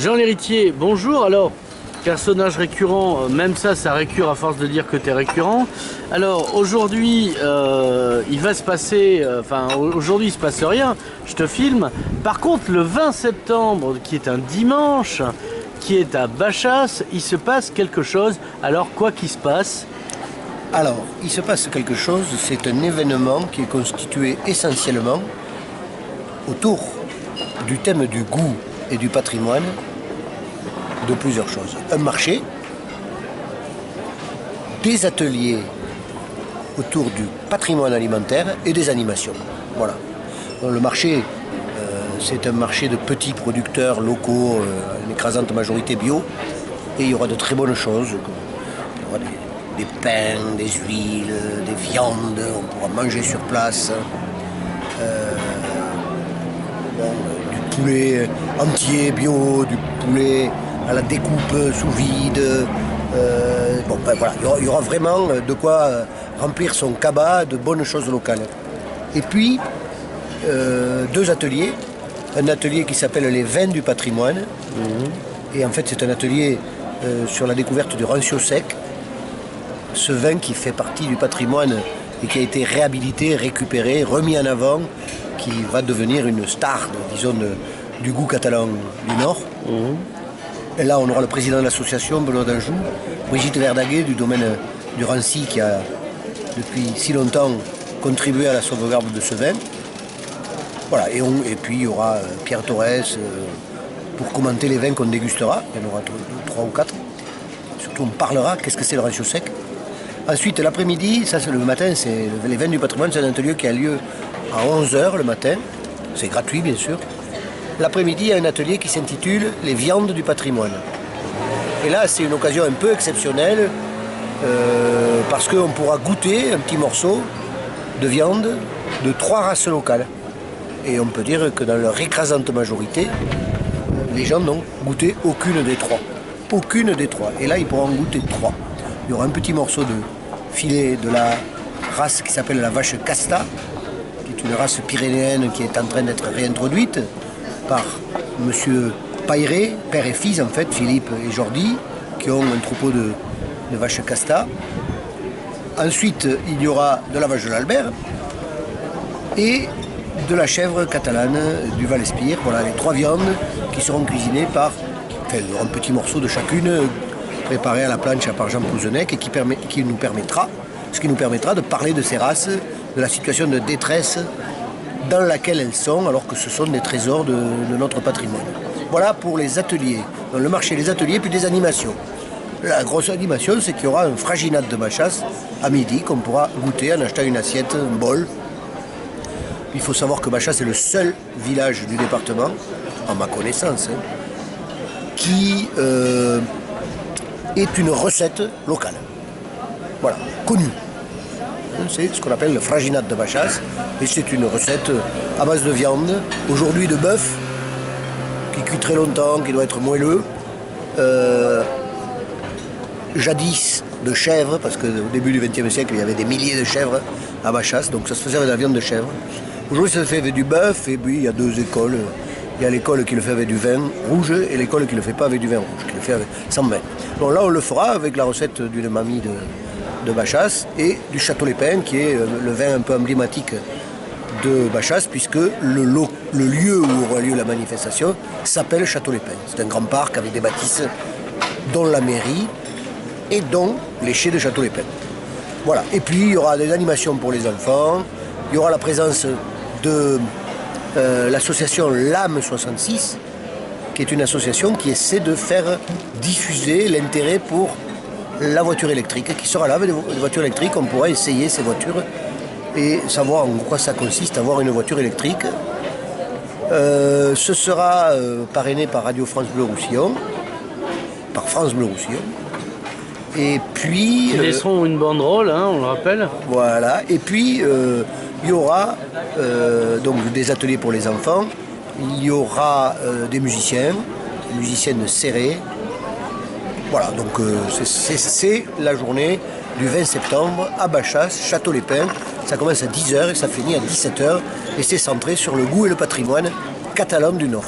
Jean l'Héritier, bonjour. Alors, personnage récurrent, même ça récure à force de dire que tu es récurrent. Alors, aujourd'hui, il va se passer, aujourd'hui il se passe rien, je te filme. Par contre, le 20 septembre, qui est un dimanche, qui est à Bachas, il se passe quelque chose. Alors, quoi qu'il se passe? Alors, il se passe quelque chose, c'est un événement qui est constitué essentiellement autour du thème du goût et du patrimoine, de plusieurs choses. Un marché, des ateliers autour du patrimoine alimentaire et des animations. Voilà. Donc, le marché, c'est un marché de petits producteurs locaux, une écrasante majorité bio, et il y aura de très bonnes choses. Il y aura des pains, des huiles, des viandes, on pourra manger sur place. Du poulet entier, bio, du poulet à la découpe sous vide. Voilà, il y aura vraiment de quoi remplir son cabas de bonnes choses locales. Et puis, deux ateliers. Un atelier qui s'appelle les vins du patrimoine. Et en fait, c'est un atelier sur la découverte du rancio sec. Ce vin qui fait partie du patrimoine et qui a été réhabilité, récupéré, remis en avant, qui va devenir une star, disons, du goût catalan du Nord. Et là, on aura le président de l'association, Benoît d'Anjou, Brigitte Verdaguet, du domaine du Rancy, qui a, depuis si longtemps, contribué à la sauvegarde de ce vin. Voilà, et puis il y aura Pierre Torres pour commenter les vins qu'on dégustera. Il y en aura 3 ou 4. Surtout, on parlera qu'est-ce que c'est le rancio sec. Ensuite, l'après-midi, ça c'est le matin, c'est les vins du patrimoine, c'est un atelier qui a lieu à 11h le matin. C'est gratuit, bien sûr. L'après-midi, il y a un atelier qui s'intitule « Les viandes du patrimoine ». Et là, c'est une occasion un peu exceptionnelle parce qu'on pourra goûter un petit morceau de viande de 3 races locales. Et on peut dire que dans leur écrasante majorité, les gens n'ont goûté aucune des 3. Aucune des 3. Et là, ils pourront en goûter 3. Il y aura un petit morceau de filet de la race qui s'appelle la vache casta, qui est une race pyrénéenne qui est en train d'être réintroduite par M. Pairé, père et fils en fait, Philippe et Jordi, qui ont un troupeau de vaches casta. Ensuite, il y aura de la vache de l'Albert et de la chèvre catalane du Val-Espire. Voilà les 3 viandes qui seront cuisinées par un petit morceau de chacune, préparé à la planche par Jean Pouzenec, et qui nous permettra de parler de ces races, de la situation de détresse dans laquelle elles sont, alors que ce sont des trésors de notre patrimoine. Voilà pour les ateliers. Dans le marché, les ateliers, puis des animations. La grosse animation, c'est qu'il y aura un fraginat de Bachas à midi qu'on pourra goûter en achetant une assiette, un bol. Il faut savoir que Bachas est le seul village du département, à ma connaissance, qui est une recette locale. Voilà, connue. C'est ce qu'on appelle le fraginat de Bachas. Et c'est une recette à base de viande, aujourd'hui de bœuf, qui cuit très longtemps, qui doit être moelleux. Jadis de chèvre, parce qu'au début du XXe siècle, il y avait des milliers de chèvres à Bachas, donc ça se faisait avec de la viande de chèvre. Aujourd'hui, ça se fait avec du bœuf, et puis il y a 2 écoles. Il y a l'école qui le fait avec du vin rouge et l'école qui ne le fait pas avec du vin rouge, qui le fait sans vin. Donc là, on le fera avec la recette d'une mamie de Bachas et du Château-les-Pins, qui est le vin un peu emblématique de Bachas, puisque le lieu où aura lieu la manifestation s'appelle Château-les-Pins. C'est un grand parc avec des bâtisses, dont la mairie et dont les chais de Château-les-Pins. Voilà. Et puis, il y aura des animations pour les enfants, il y aura la présence de l'association l'âme 66, qui est une association qui essaie de faire diffuser l'intérêt pour la voiture électrique, qui sera là avec des voitures électriques. On pourra essayer ces voitures et savoir en quoi ça consiste, avoir une voiture électrique. Ce sera parrainé par Radio France Bleu Roussillon, par France Bleu Roussillon. Et puis... Ils laisseront une banderole, on le rappelle. Voilà, et puis... il y aura donc des ateliers pour les enfants, il y aura des musiciennes serrées. Voilà, donc c'est la journée du 20 septembre à Bachas, Château-les-Pins. Ça commence à 10h et ça finit à 17h. Et c'est centré sur le goût et le patrimoine catalan du Nord.